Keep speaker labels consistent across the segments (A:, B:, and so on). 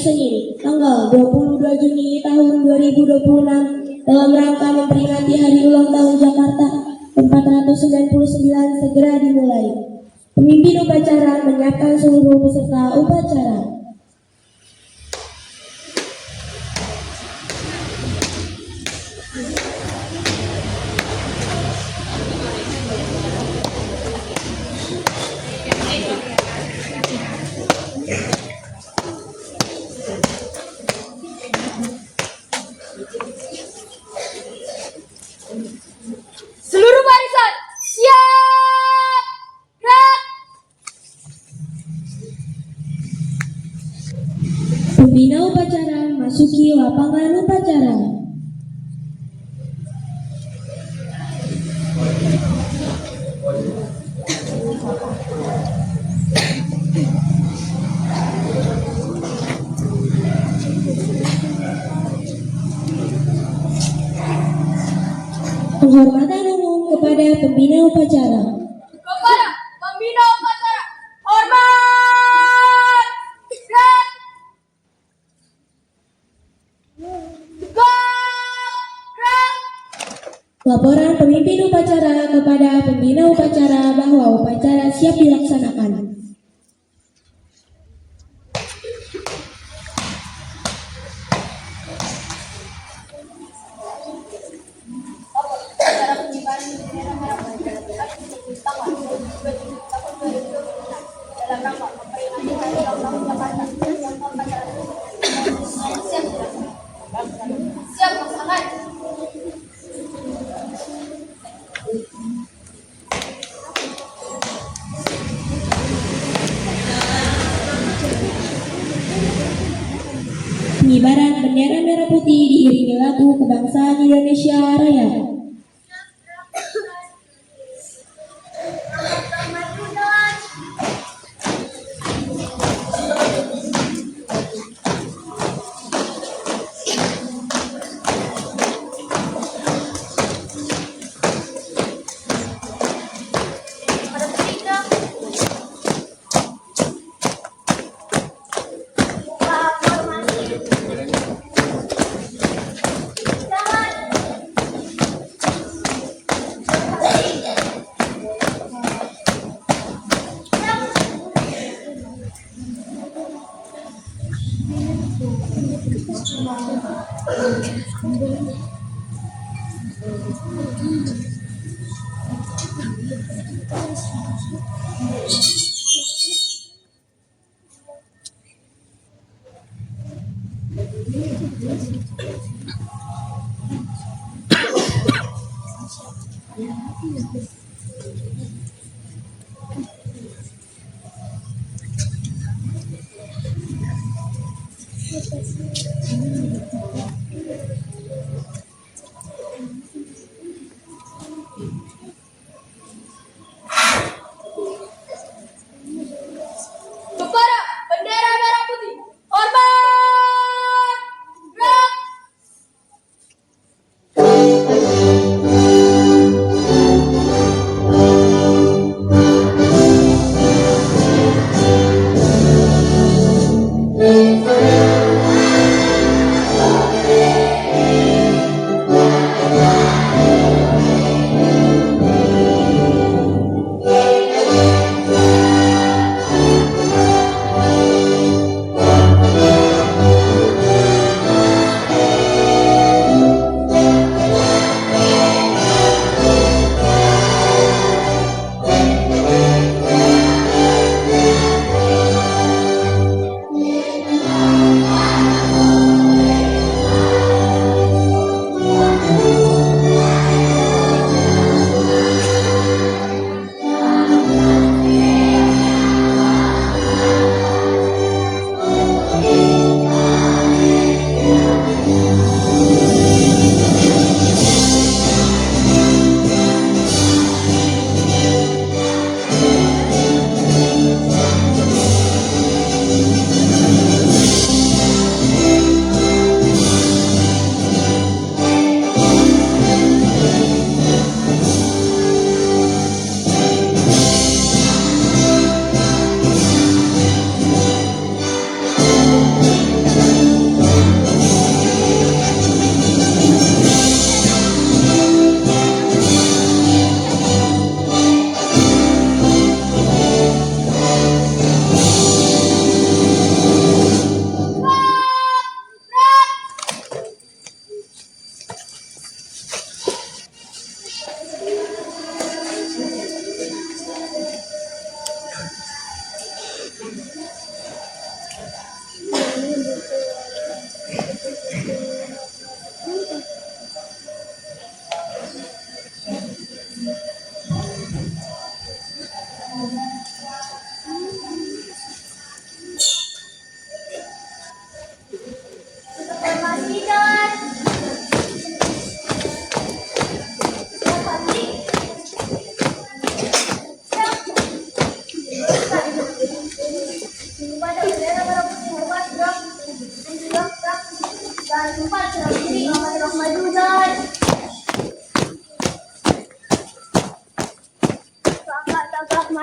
A: Senin, tanggal 22 Juni tahun 2026 dalam rangka memperingati Hari Ulang Tahun Jakarta ke-499 segera dimulai. Pemimpin upacara menyiapkan seluruh peserta upacara.
B: Seluruh barisan, siap! Gerak!
A: Pembina upacara masuki lapangan upacara. Penghormatan umum kepada pembina upacara.
B: Kepada pembina upacara, hormat! Gerak! Gerak!
A: Laporan pemimpin upacara kepada pembina upacara bahwa upacara siap dilaksanakan.
B: Dalam rangka memperingati Hari Ulang Tahun Jakarta, siap melaksanakan.
A: Pengibaran bendera merah putih diiringi lagu kebangsaan Indonesia Raya.
B: Kepada bendera merah putih, hormat! Gerak!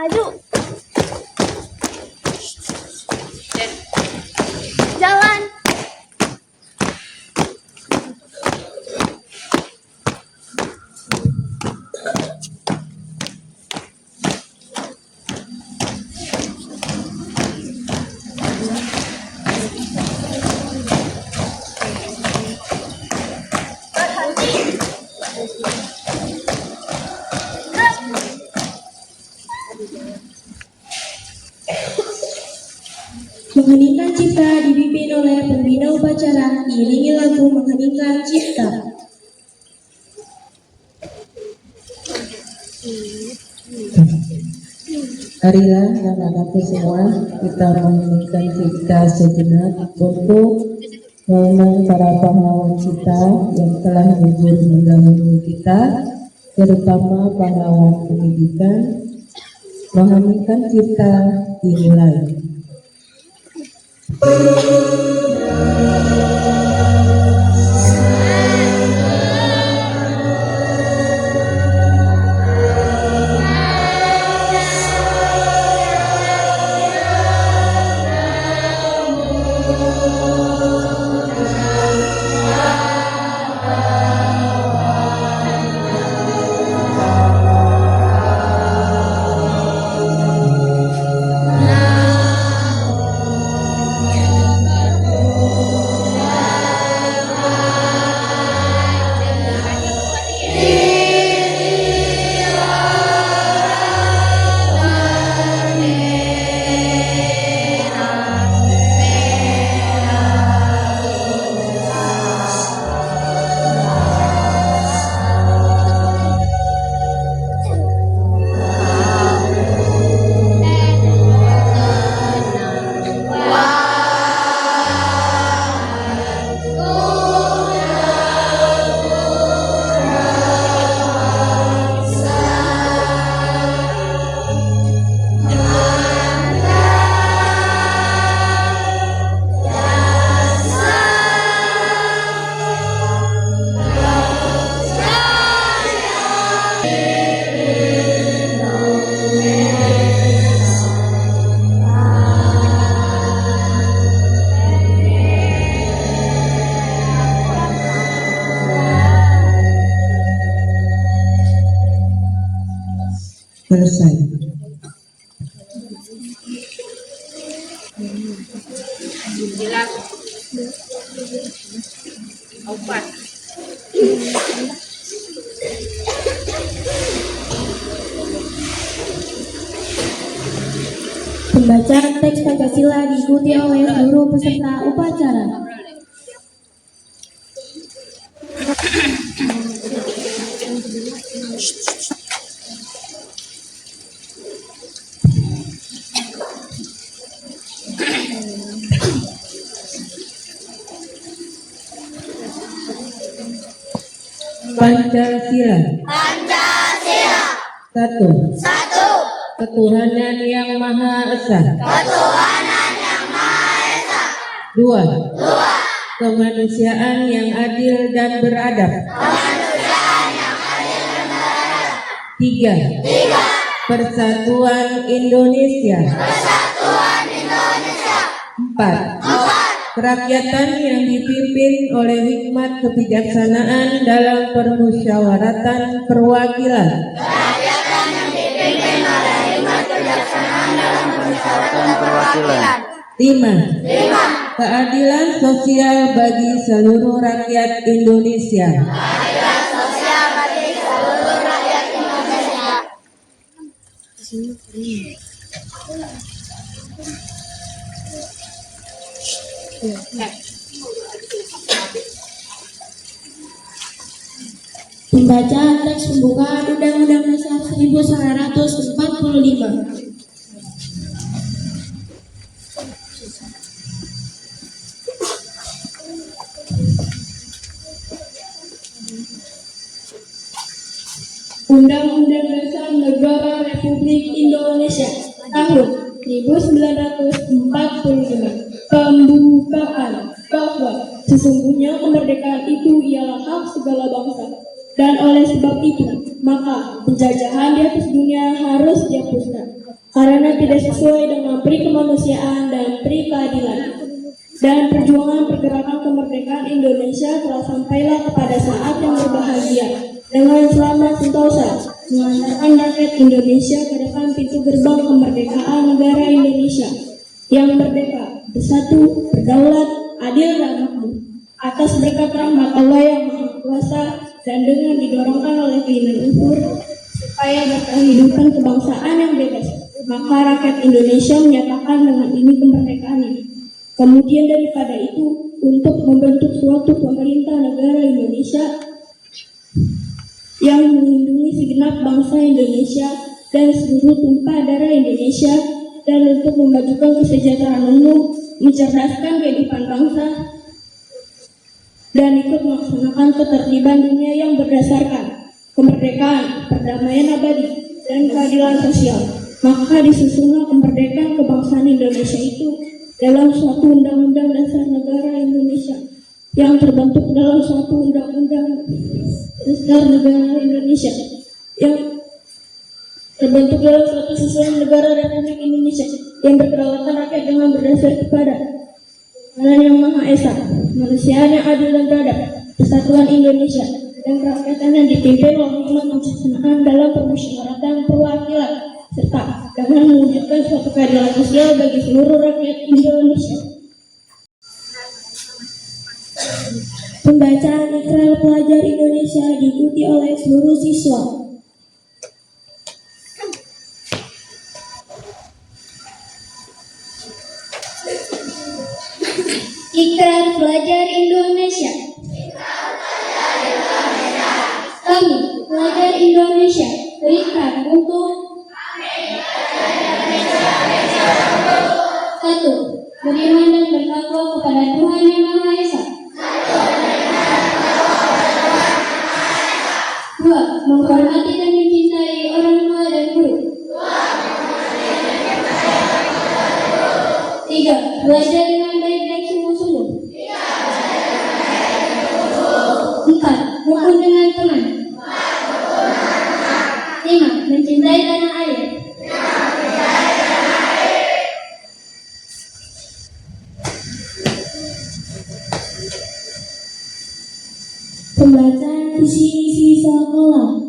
B: Maju. Jalan.
A: Mengheningkan Cipta dipimpin oleh pembina upacara, diiringi lagu Mengheningkan Cipta.
C: Marilah anak-anakku semua, kita mengheningkan cipta sejenak untuk mengenang para pahlawan kita yang telah gugur mendahului kita, terutama pahlawan pendidikan. Mengheningkan cipta dimulai. Selesai.
A: Pembacaan teks Pancasila diikuti oleh seluruh peserta upacara.
C: Pancasila. Satu. Ketuhanan yang Maha Esa. Dua. Kemanusiaan yang adil dan beradab. Tiga. Persatuan Indonesia. Empat. Kerakyatan yang dipimpin oleh hikmat kebijaksanaan dalam permusyawaratan perwakilan. Lima. Keadilan sosial bagi seluruh rakyat Indonesia.
A: Pembacaan teks pembukaan Undang-Undang Dasar 1945. Undang-Undang Dasar Negara Republik Indonesia tahun 1945. Pembukaan bahwa sesungguhnya kemerdekaan itu ialah hak segala bangsa, dan oleh sebab itu maka penjajahan di atas dunia harus dihapuskan. karena tidak sesuai dengan pri kemanusiaan dan pri keadilan. Dan perjuangan pergerakan kemerdekaan Indonesia telah sampailah kepada saat yang berbahagia dengan selamat sentosa mengantarkan rakyat Indonesia ke depan pintu gerbang kemerdekaan negara Indonesia yang merdeka, bersatu, berdaulat, adil dan makmur atas berkat rahmat Allah yang Maha Kuasa dan dengan didorongkan oleh keinginan luhur supaya berkehidupan kebangsaan yang bebas, maka rakyat Indonesia menyatakan dengan ini kemerdekaannya. Kemudian daripada itu, untuk membentuk suatu pemerintah negara Indonesia yang melindungi segenap bangsa Indonesia dan seluruh tumpah darah Indonesia, dan untuk memajukan kesejahteraan umum, mencerdaskan kehidupan bangsa, dan ikut melaksanakan ketertiban dunia yang berdasarkan kemerdekaan, perdamaian abadi, dan keadilan sosial. Maka disusunlah kemerdekaan kebangsaan Indonesia itu dalam suatu undang-undang dasar negara Indonesia yang terbentuk dalam suatu undang-undang dasar negara Indonesia yang terbentuk dalam suatu susunan negara Republik Indonesia yang berkedaulatan rakyat dengan berdasar kepada Allah yang Maha Esa, kemanusiaan yang adil dan beradab, persatuan Indonesia dan kerakyatan yang dipimpin oleh hikmat kebijaksanaan dalam permusyawaratan perwakilan serta dengan mewujudkan suatu keadilan sosial bagi seluruh rakyat Indonesia. Pembacaan Ikrar Pelajar Indonesia diikuti oleh seluruh siswa.
B: Ikrar Pelajar Indonesia. Kami, pelajar Indonesia, berikrar untuk 1. Beriman dan bertakwa kepada Tuhan Yang Maha Esa. 2. Menghormati dan mencintai orang tua dan guru. 3. Belajar dengan baik dan sungguh-sungguh. 4. Rukun dengan teman. 5. Mencintai tanah air.
A: Pembacaan visi misi sekolah.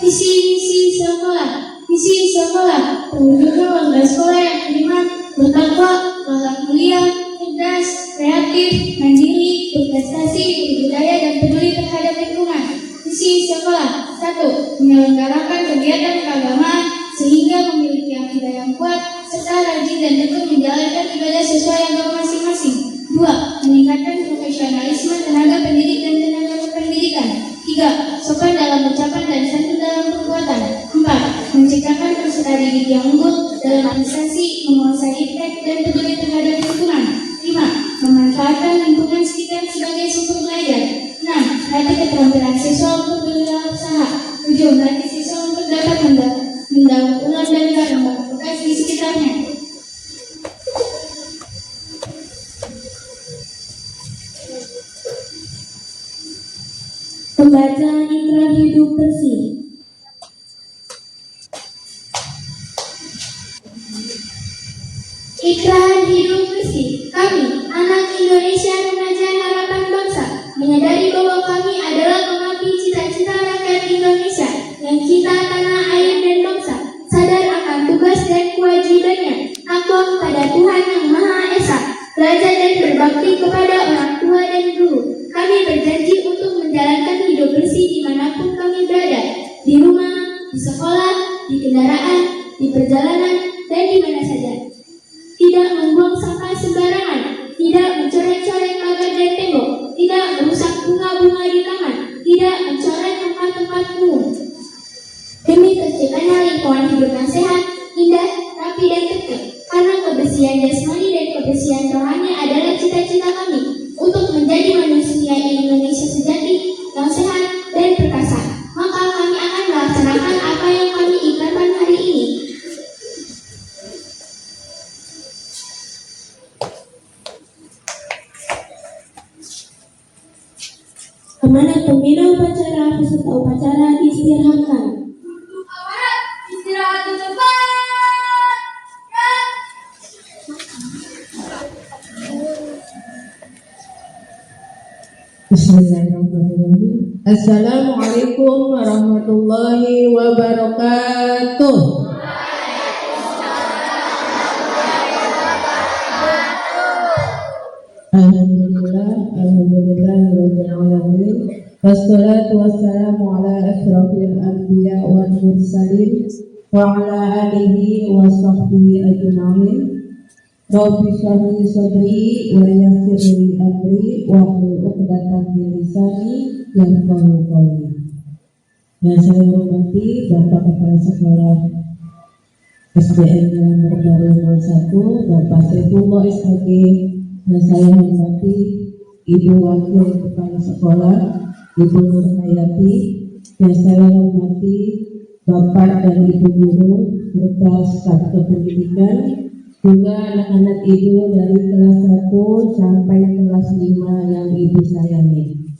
B: Visi misi sekolah. Visi sekolah mewujudkan warga sekolah yang beriman, bertakwa, berakhlak mulia, cerdas, kreatif, mandiri, berprestasi, berbudaya dan peduli terhadap lingkungan. Visi sekolah 1. Menyelenggarakan kegiatan keagamaan sehingga memiliki akidah yang kuat serta rajin dan tekun menjalankan ibadah sesuai agama masing-masing. 2. Meningkatkan profesionalisme tenaga pendidik dan tenaga pendidikan. 3. Sopan dalam ucapan dan santun dalam perbuatan. 4. Menciptakan peserta didik yang unggul dalam prestasi, menguasai iptek dan peduli terhadap lingkungan. 5. Memanfaatkan lingkungan sekitar sebagai sumber belajar. 6. Melatih keterampilan siswa untuk berwirausaha. 7. Melatih siswa untuk dapat mendaur ulang dan merambah bekas di sekitarnya.
A: Pembacaan Ikrar Hidup Bersih.
B: Ikrar Hidup Bersih. Kami, anak Indonesia Remaja Harapan Bangsa, menyadari bahwa kami adalah pengabdi cita-cita rakyat Indonesia yang cinta tanah air dan bangsa, sadar akan tugas dan kewajibannya, takwa kepada Tuhan Yang Maha Esa, belajar dan berbakti kepada orang tua dan guru. Kami berjanji untuk menjalankan hidup bersih dimanapun kami berada, di rumah, di sekolah, di kendaraan, di perjalanan, dan di mana saja. Tidak membuang sampah sembarangan, tidak mencoret-coret pagar dan tembok, tidak merusak bunga-bunga di taman, tidak mencoret tempat-tempat umum. Demi terciptanya lingkungan hidup yang sehat, indah, rapi dan tertib. Karena kebersihan jasmani dan kebersihan rohani adalah cita-cita kami untuk menjadi manusia Indonesia sejati yang sehat dan perkasa. Maka kami akan melaksanakan apa yang kami ikrarkan hari ini.
A: Amanat pembina upacara peserta upacara diistirahatkan.
B: Amanat, istirahat di tempat.
C: Bismillahirrahmanirrahim. Assalamualaikum warahmatullahi wabarakatuh. Alhamdulillah alamin. Wassalatu wassalamu ala asyrafil anbiya wal mursalin wa ala alihi wa sahbihi ajma'in. Rabbi shrah li sadri wa yassir li amri wa hlul 'uqdatam min lisani yafqahu qawli. Yang saya hormati Bapak Kepala Sekolah SDN Jalan Berbaru 01, Bapak Saifullah SHG, dan saya hormati Ibu Wakil Kepala Sekolah Ibu Nur Hayati, dan saya hormati Bapak dan Ibu Guru serta staf kependidikan, juga anak-anak Ibu dari kelas 1 sampai kelas 5 yang Ibu sayangi.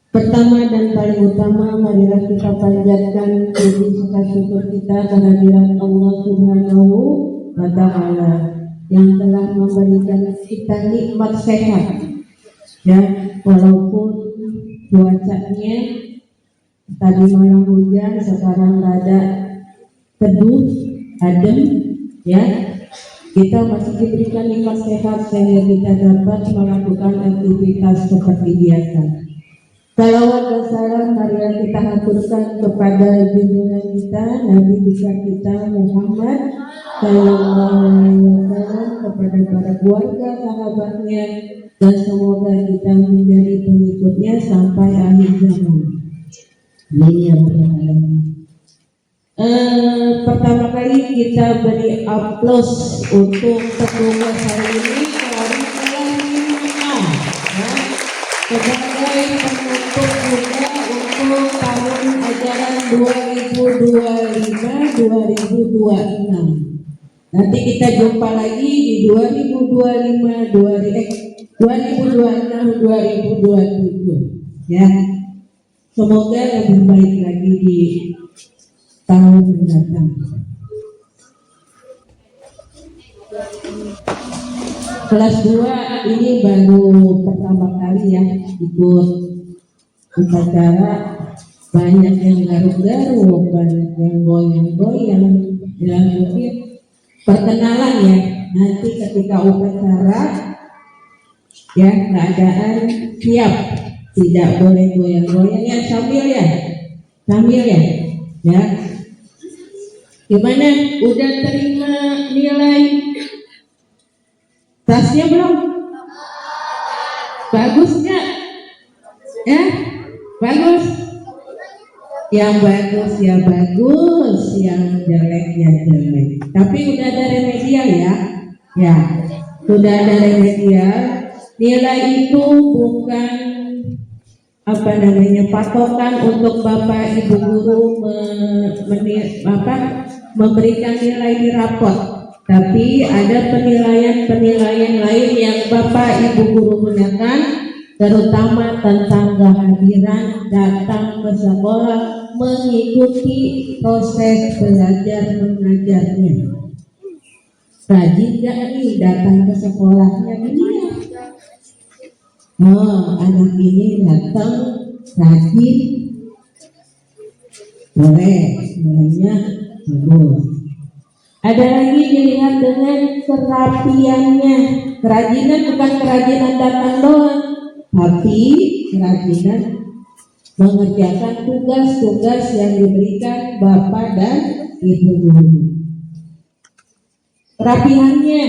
C: Pertama dan paling utama, marilah kita panjatkan puji serta syukur kita kehadirat Allah Subhanahu wa Ta'ala yang telah memberikan kita nikmat sehat, ya, walaupun cuacanya tadi malam hujan, sekarang rada teduh, adem, ya, kita masih diberikan nikmat sehat sehingga kita dapat melakukan aktivitas seperti biasa. Salawat dan salam marilah kita haturkan kepada junjungan kita Nabi besar kita Muhammad Sallallahu Alaihi Wasallam, kepada para keluarga, sahabatnya, dan semoga kita menjadi pengikutnya sampai akhir zaman. Ini yang berhalangan. Pertama kali kita beri aplaus untuk petugas hari ini dari kelas 5 sebagai penutup juga untuk tahun ajaran 2025-2026. Nanti kita jumpa lagi di 2026-2027, ya. Semoga lebih baik lagi di tahun mendatang. Kelas 2 ini baru pertama kali ya ikut upacara, banyak yang garuk-garuk, banyak yang goyang-goyang, ya mungkin perkenalan ya. Nanti ketika upacara, ya, keadaan siap, tidak boleh goyang-goyang ya, sambil ya, ya. Gimana? Udah terima nilai tasnya belum? Bagus nggak? Ya, bagus. Yang bagus ya bagus, yang jelek ya jelek. Tapi udah ada remedial ya, ya. Sudah ada remedial. Nilai itu bukan patokan untuk Bapak Ibu guru memberikan nilai di rapot, tapi ada penilaian lain yang Bapak Ibu guru gunakan, terutama tentang kehadiran datang ke sekolah, mengikuti proses belajar mengajarnya. Rajin gak nih datang ke sekolahnya ini ya? Oh, anak ini datang rajin, boleh, nilainya bagus. Ada lagi dilihat dengan kerapiannya. Kerajinan bukan kerajinan datang doang, tapi kerajinan mengerjakan tugas-tugas yang diberikan Bapak dan Ibu guru. Kerapiannya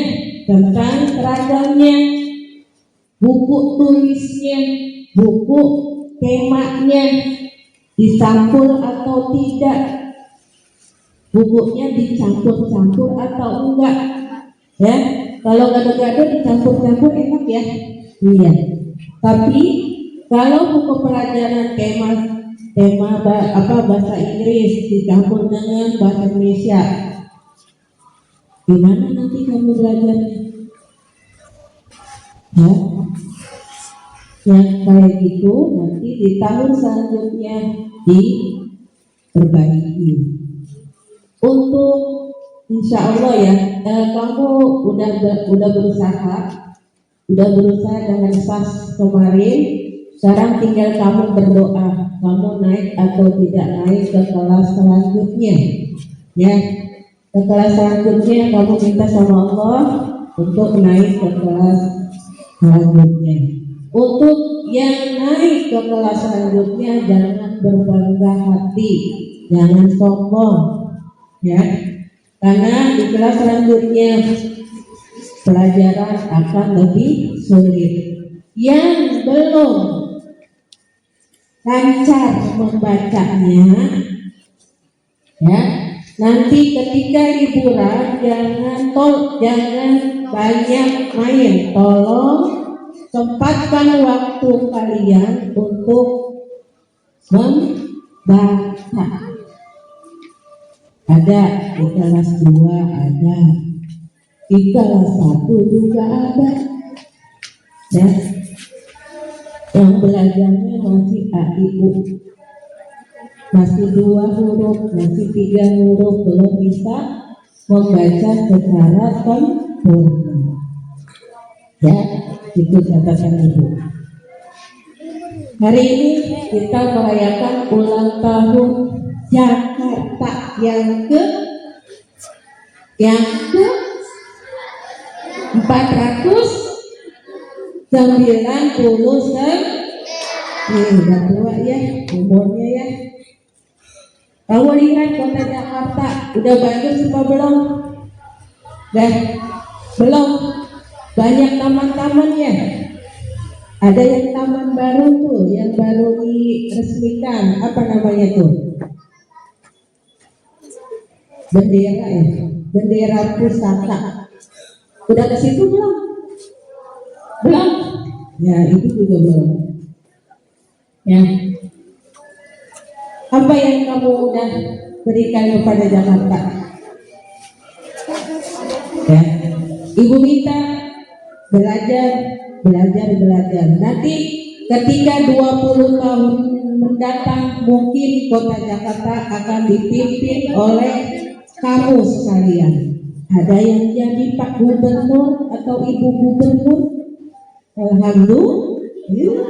C: tentang seragamnya, buku tulisnya, buku temanya dicampur atau tidak, bukunya dicampur-campur atau enggak, ya. Kalau gado-gado dicampur-campur enak ya, iya. Tapi kalau buku pelajaran tema bahasa Inggris dicampur dengan bahasa Indonesia, gimana nanti kamu belajarnya? Ya. yang kayak gitu nanti di tahun selanjutnya diperbaiki. Untuk insya Allah ya, kamu udah berusaha dengan SAS kemarin. Sekarang tinggal kamu berdoa, kamu naik atau tidak naik ke kelas selanjutnya. Ya, ke kelas selanjutnya kamu minta sama Allah untuk naik ke kelas selanjutnya. Untuk yang naik ke kelas selanjutnya jangan berbangga hati, jangan sombong, ya. Karena di kelas selanjutnya pelajaran akan lebih sulit. Yang belum lancar membacanya, ya, nanti ketika liburan jangan banyak main, tolong sempatkan waktu kalian untuk membaca. Ada di kelas 2 ada, di kelas 1 juga ada, ya. Yang belajarnya masih AIU, masih 2 huruf, masih 3 huruf, belum bisa membaca secara sempurna. Ya, itu catatan Ibu. Hari ini kita merayakan ulang tahun Jakarta yang ke 490. Udah tua ya umurnya ya. Kamu lihat kota Jakarta udah bagus apa belum? Belum. Banyak taman-tamannya. Ada yang taman baru tuh, yang baru diresmikan. Apa namanya tuh? Bendera ya, bendera pusaka. Udah ke situ belum? Belum? Ya itu juga belum. Ya. Apa yang kamu udah berikan kepada Jakarta? Ya. Ibu minta belajar. Nanti ketika 20 tahun mendatang mungkin kota Jakarta akan dipimpin oleh kamu sekalian. Ada yang jadi Pak Gubernur atau Ibu Gubernur. Alhamdulillah.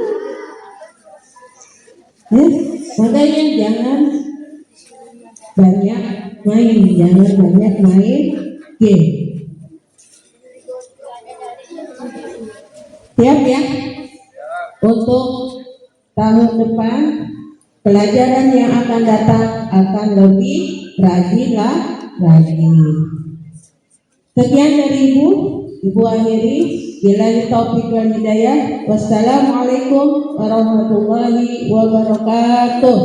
C: Makanya jangan banyak main game. Siap ya? Untuk tahun depan pelajaran yang akan datang akan lebih rajin. Sekian dari Ibu akhiri. Billahi taufiq wal hidayah. Wassalamualaikum warahmatullahi wabarakatuh.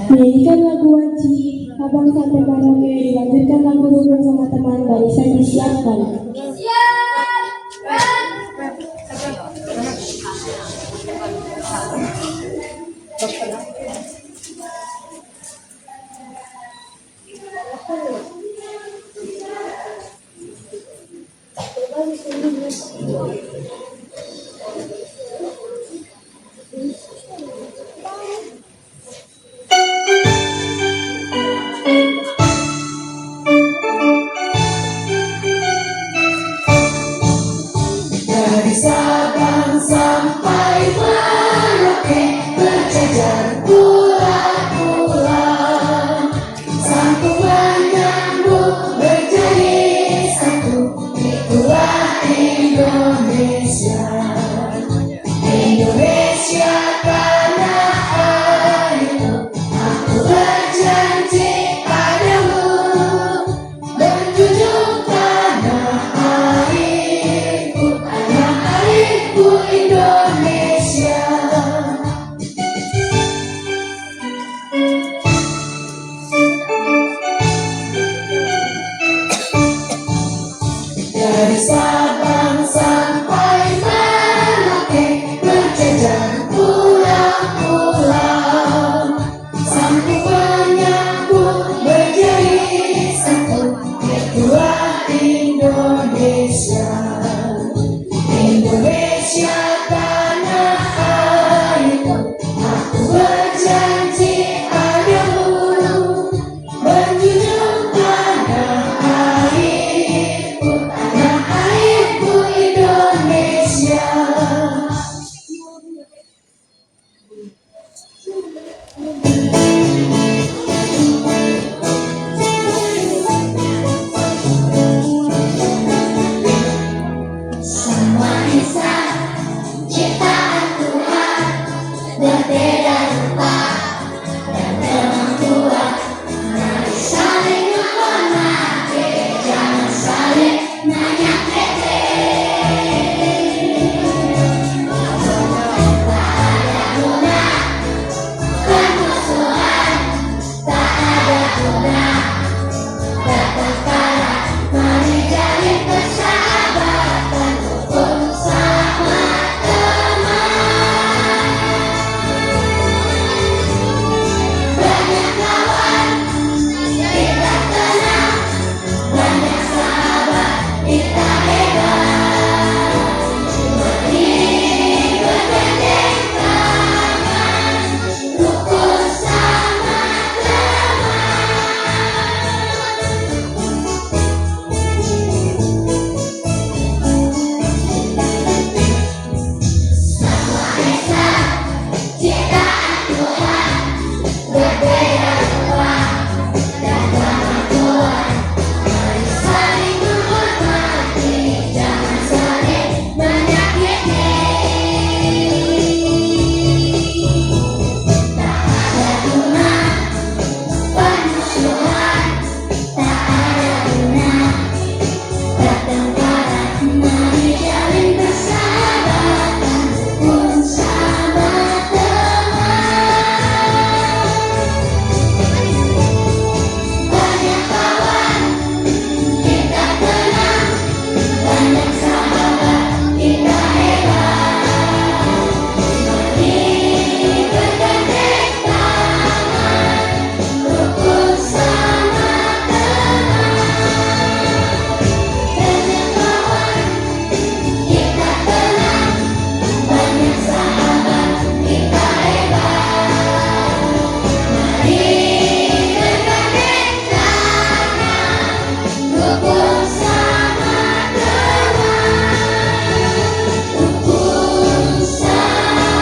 A: Menyanyikan lagu wajib Abang sampai Maroke, dilanjutkan lagu rukun sama teman barisan disiapkan.
D: Dari Sabang sampai Merauke berjajar pulau-pulau, sambungan nyambung menjadi satu, itulah Indonesia. Semua insan ciptaan Tuhan berbeda rupa dan kemampuan. Mari saling menghormati, jangan saling menyakiti. Tak ada guna permusuhan, tak ada guna pertengkaran. Mari jalin persahabatan, rukun sama teman. Banyak kawan, kita tenang. Banyak sahabat, kita hebat. Mari bergandeng tangan, rukun sama teman. Semua insan ciptaan Tuhan berbeda rupa dan kemampuan. Mari saling menghormati, jangan saling menyakiti. Tak ada guna permusuhan, tak ada guna pertengkaran. Mari jalin persahabatan, rukun sama teman. Banyak kawan, kita tenang. Banyak sahabat, kita hebat. Mari bergandeng tangan, rukun sama teman. Banyak kawan, kita tenang. Banyak sahabat, kita hebat. Mari bergandeng tangan, rukun sama teman. Rukun sama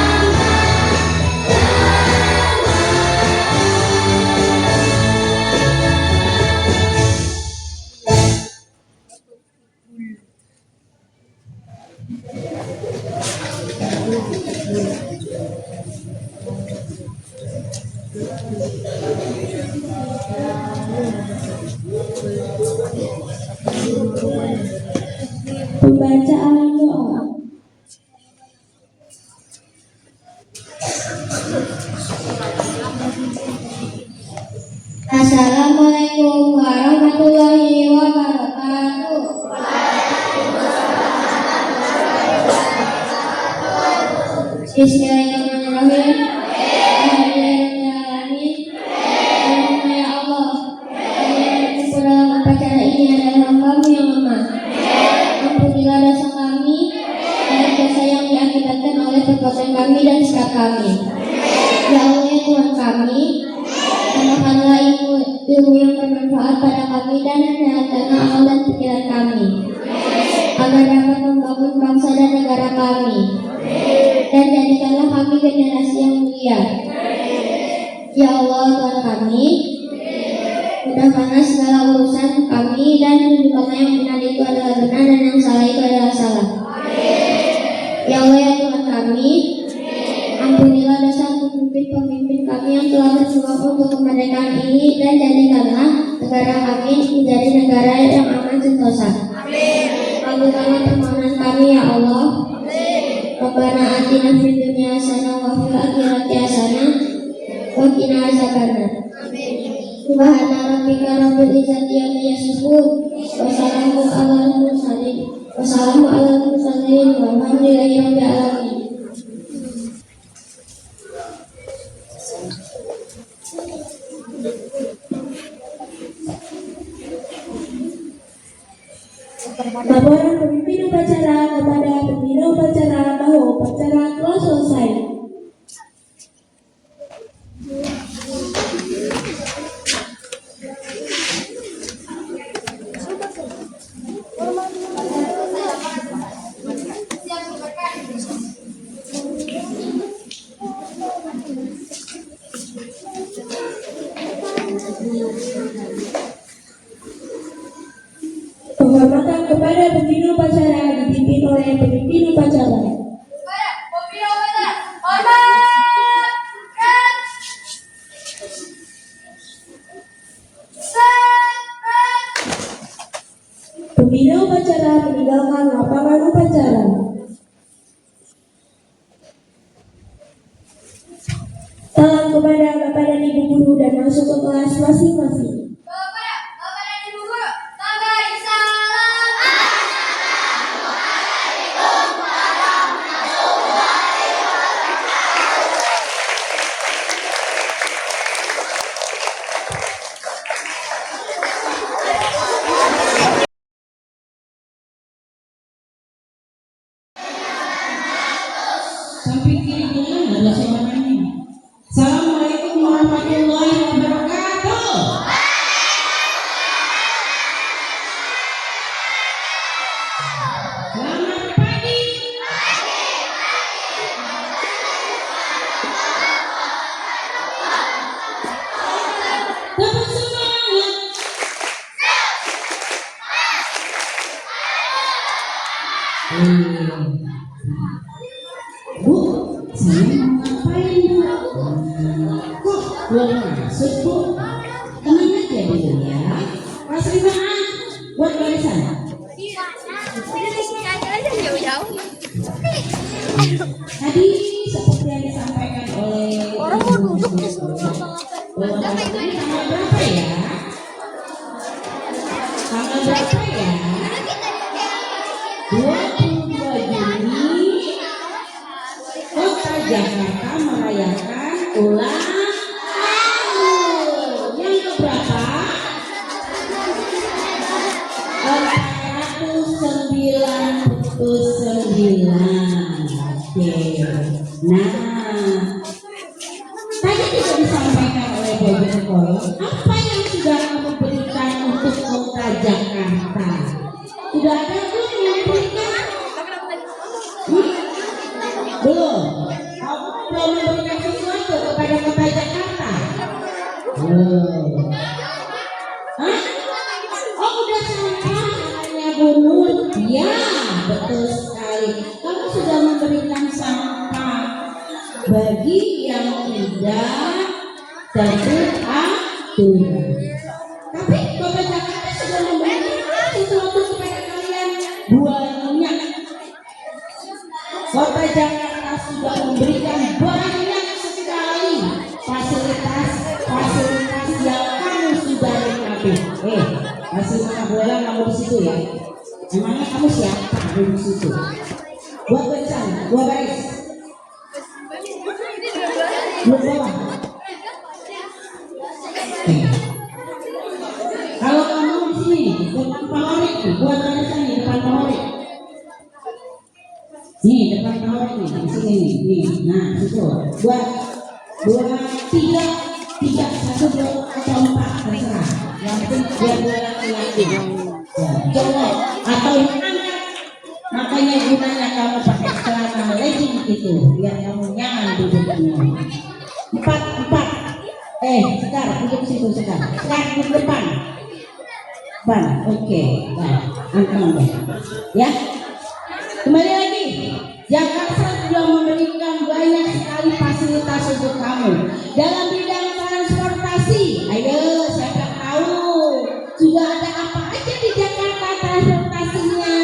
A: Pembacaan doa.
B: Assalamualaikum warahmatullahi wabarakatuh. Bismillahirrahmanirrahim. Alhamdulillahirrahmanirrahim. Allahumma ya Allah, yang berkumpul dalam upacara ini adalah hamba-Mu yang lemah. Ampunilah dosa kami, baik dosa yang diakibatkan oleh perbuatan kami dan sikap kami. Ya Allah ya Tuhan kami, tambahkanlah ilmu yang bermanfaat pada kami dan sehatkanlah akal dan pikiran kami, agar dapat membangun bangsa dan negara kami. Dan jadikanlah kami generasi yang mulia. Ya Allah Tuhan kami, mudahkanlah segala urusan kami dan tunjukkanlah yang benar itu adalah benar dan yang salah itu adalah salah. Ya Allah ya Tuhan kami, ampunilah dosa pemimpin-pemimpin kami yang telah berjuang untuk kemerdekaan ini dan jadikanlah negara kami menjadi negara yang aman sentosa. Kabulkanlah permohonan kami ya Allah. Rabbana atina fid dunya hasanah wa fil akhirati hasanah wa qina azabannar. Subhana rabbika rabbil izzati amma yasifun wa salamun alal mursalin walhamdulillahi rabbil alamin.
A: Laporan pemimpin upacara kepada pembina upacara bahwa upacara telah selesai. Penghormatan kepada pemimpin upacara dipimpin oleh pemimpin upacara. Pembina upacara meninggalkan lapangan upacara. Salam kepada Bapak dan Ibu guru dan masuk ke kelas masing-masing.
C: Samping kirinya ada suaranya. Assalamualaikum warahmatullahi wabarakatuh. Selamat pagi. Tetap semangat. Bu, saya mau ngapain bu? Kok belum masuk bu? Tenang aja dulu ya. Kelas 5A, buat barisan. Tadi seperti yang disampaikan oleh orang mau duduk di tanggal berapa ya? Tanggal berapa ya? 22 Juni Kota Jakarta merayakan ulang tahun yang keberapa? 499. Oke. Nah, tadi juga disampaikan oleh Bobi Koyo, apa yang sudah kamu berikan untuk Kota Jakarta? Sudah ada belum yang diberikan? Belum. Kamu belum memberikan sesuatu kepada Kota Jakarta? Belum. Hah? Oh, udah sampai katanya Bu Nur. Ya, betul sekali. Kamu sudah memberikan sampah bagi yang tidak teraturan. Tapi Kota Jakarta sudah memberikan sesuatu kepada kalian banyak. Kota Jakarta sudah memberikan banyak sekali fasilitas yang kamu sudah nikmati. Masih mana bola kamu di situ ya? Emangnya kamu siapa di situ? Buat barisan, buat baris. Buat bawah. Kalau kamu di sini depan panorik, buat barisan di depan panorik. Nih depan panorik nih, di sini nih. Nah situ. Buat tiga, satu dua atau empat terserah. Yang penting dua laki-laki. Cowok atau yang anak. Makanya gunanya kamu pakai celana legging itu biar kamu nyaman duduknya. Empat. Sekar duduk situ Sekar duduk depan. Oke. Anteng ya. Kembali lagi. Jakarta sudah memberikan banyak sekali fasilitas untuk kamu dalam bidang transportasi. Ayo, siapa tahu sudah ada apa aja di Jakarta transportasinya?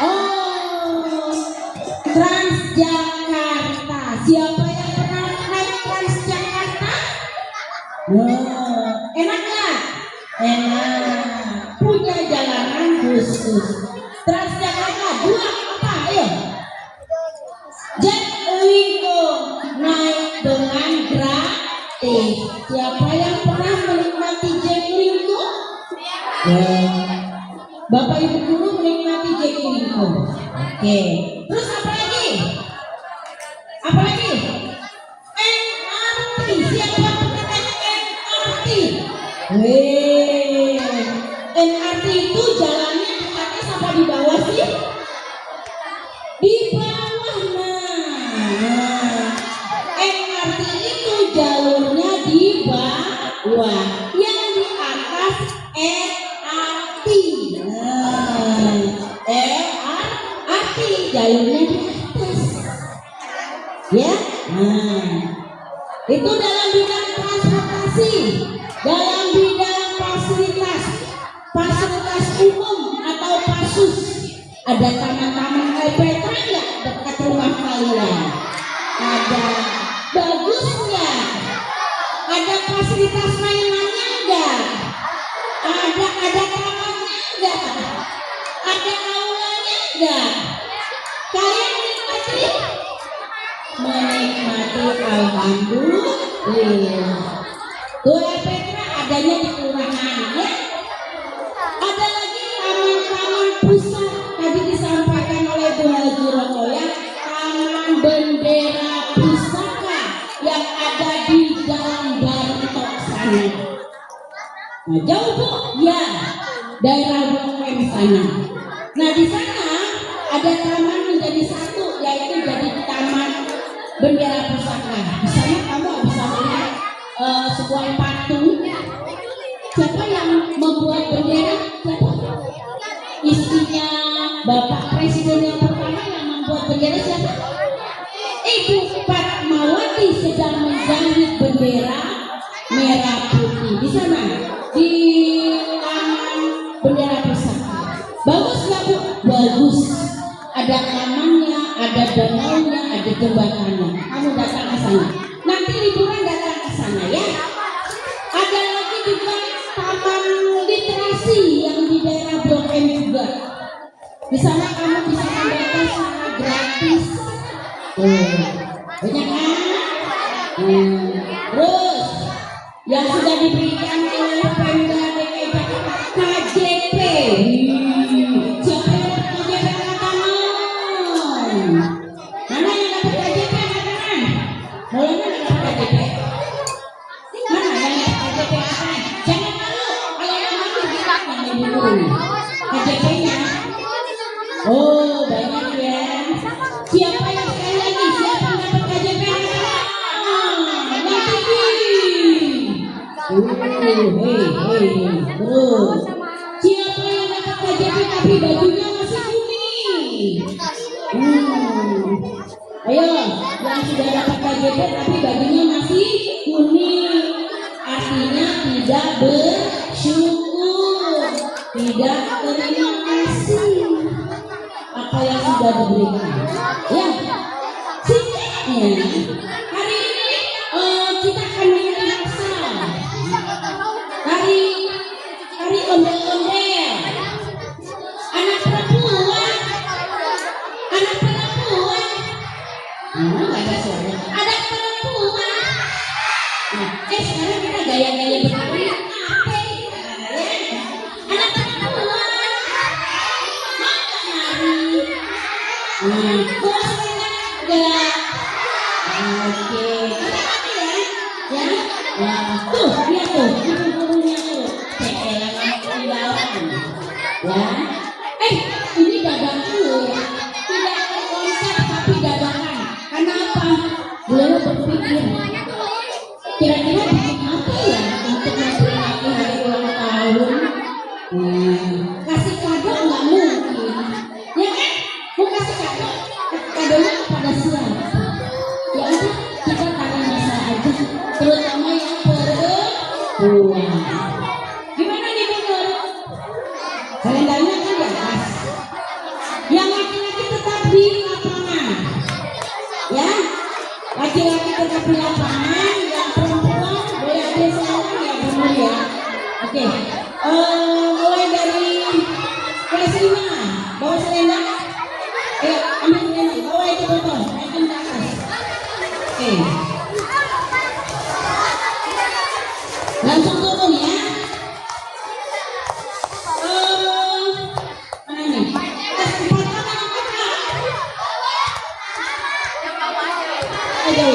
C: Oh, Transjakarta. Siapa yang pernah naik Transjakarta? Enak nggak? Enak. Punya jalanan khusus. Transjakarta 2 apa? Ayo. Jaklingko naik dengan gratis. Siapa yang pernah menikmati Jaklingko? Bapak Ibu guru menikmati Jaklingko. Oke. Terus apa lagi? MRT. Siapa yang pernah naik MRT? MRT itu jalannya di atas apa di bawah sih? Di bawah. Nah, MRT itu jalurnya di bawah. Wah, yang di atas LRT. LRT jalurnya di atas. Ya, itu dalam bidang transportasi, dalam bidang fasilitas umum atau pasus. Ada taman-taman LPT nggak dekat rumah kalian? Ada. Bagus nggak? Ada fasilitas mainannya nggak? Ada tamannya nggak? Ada aulanya nggak? Kalian menikmati alhamdulillah. Tuh LPT adanya di kelurahan ya. Ada lagi taman-taman pusat, tadi disampaikan oleh Bu Haji Rokoya, Taman Bendera Pusaka yang ada di Jalan Bartok sana. Nah, jauh Bu? Ya, daerah Blok M sana. Nah, di sana ada taman menjadi satu, yaitu jadi Taman Bendera Pusaka. Di sana kamu bisa melihat sebuah patung. Siapa yang membuat bendera? Siapa? Istrinya Bapak Presiden yang pertama yang membuat bendera siapa? Ibu Fatmawati sedang menjahit bendera merah putih di sana di Taman Bendera Pusaka. Bagus nggak Bu? Bagus. Ada tamannya, ada danaunya, ada jembatannya. Kamu datang ke sana. Nanti liburan datang ke sana ya. Ada lagi juga taman literasi yang di daerah Blok M juga. Di sana kamu bisa membaca secara gratis. Banyak kan? Terus yang sudah diberikan oleh Pemda DKI Jakarta KJP. Siapa yang dapat KJP angkat tangan? Mana yang dapat KJP angkat tangan? Mulai mana dapat KJP? Mana yang dapat KJP angkat tangan? Jangan malu. Kalau yang malu bilang dulu KJP-nya. Oh, banyak ya. Siapa yang sekali lagi? Siapa yang dapat KJP angkat tangan? Yang tinggi. Terus siapa yang dapat KJP tapi bajunya masih kuning? Ayo, yang sudah dapat KJP tapi bajunya masih kuning, artinya tidak bersyukur, tidak terima kasih apa yang sudah diberikan. Ya, singkatnya hari ini kita akan mengenal Tari ondel-ondel. Anak perempuan. Nggak ada suara. Anak perempuan. Nah, sekarang kita gaya-gaya begini. Anak perempuan. Mau nggak nari? Boleh enggak? Oke. Ya. Tuh, lihat tuh, burung-burungnya tuh. Ya, ini dagang telur, tidak konsep tapi dagangan. Kenapa? Beliau berpikir, kira-kira bikin apa ya untuk memperingati hari ulang tahun? Kasih kado nggak mungkin, ya kan? Mau kasih kado, kadonya kepada siapa? Ya udah, kita tanya masa aja, terutama yang perempuan. Gimana nih bener? Kalendarnya kan di atas. Yang laki-laki tetap di lapangan. Ya, laki-laki tetap di lapangan. Yang perempuan boleh ada salah ya benar ya. Oke, mulai dari kelas 5 bawa selendang. Ayo ambil selendang, bawa itu botol, naikin ke atas. Oke, langsung turun ya. Oke.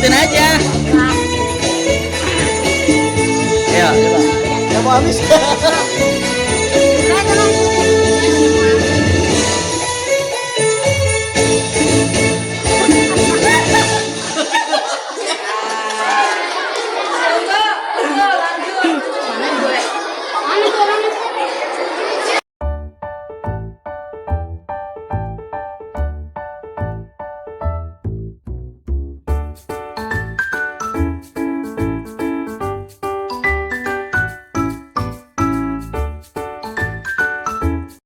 E: ikutin aja. Ya, coba. Ya mau habis.